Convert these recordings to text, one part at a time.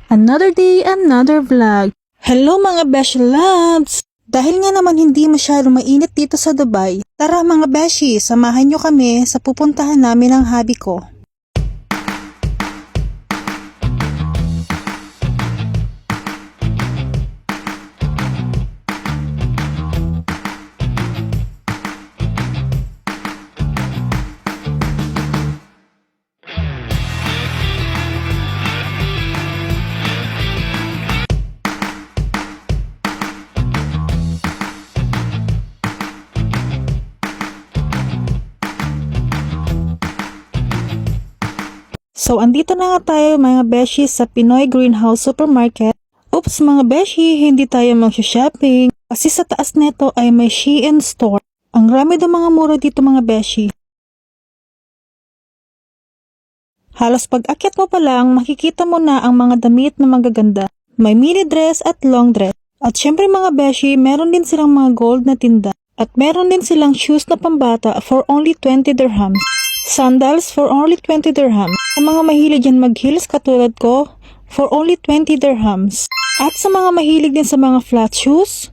Another day, another vlog. Hello mga Beshi Loves! Dahil nga naman hindi masyado mainit dito sa Dubai, tara mga Beshi, samahan nyo kami sa pupuntahan namin ng hubby ko. So, andito na nga tayo mga Beshi sa Pinoy Greenhouse Supermarket. Oops mga Beshi, hindi tayo mag-shopping. Kasi sa taas neto ay may Shein store. Ang rami daw mga mura dito mga Beshi. Halos pag-akyat mo pa lang, makikita mo na ang mga damit na magaganda. May mini dress at long dress. At syempre mga Beshi, meron din silang mga gold na tinda. At meron din silang shoes na pambata for only 20 dirhams. Sandals for only 20 dirhams. Sa mga mahilig dyan mag-heels katulad ko, for only 20 dirhams. At sa mga mahilig din sa mga flat shoes,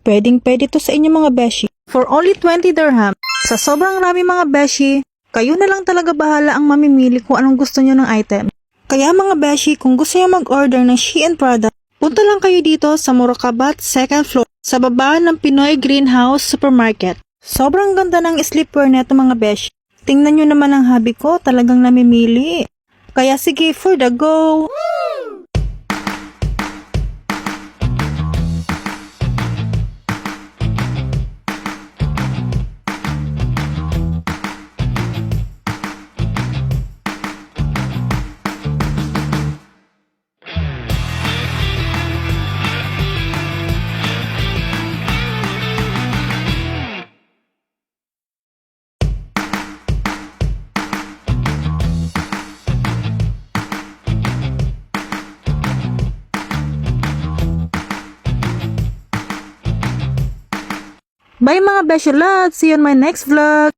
pwedeng-pwede to sa inyo mga Beshi. For only 20 dirhams. Sa sobrang rami mga Beshi, kayo na lang talaga bahala ang mamimili kung anong gusto nyo ng item. Kaya mga Beshi, kung gusto nyo mag-order ng Shein product, punta lang kayo dito sa Murakabat 2nd floor sa baba ng Pinoy Greenhouse Supermarket. Sobrang ganda ng sleepwear neto mga Beshi. Tingnan nyo naman ang hubby ko, talagang namimili. Kaya sige, for the go! Bye mga Beshi Loves! See you on my next vlog!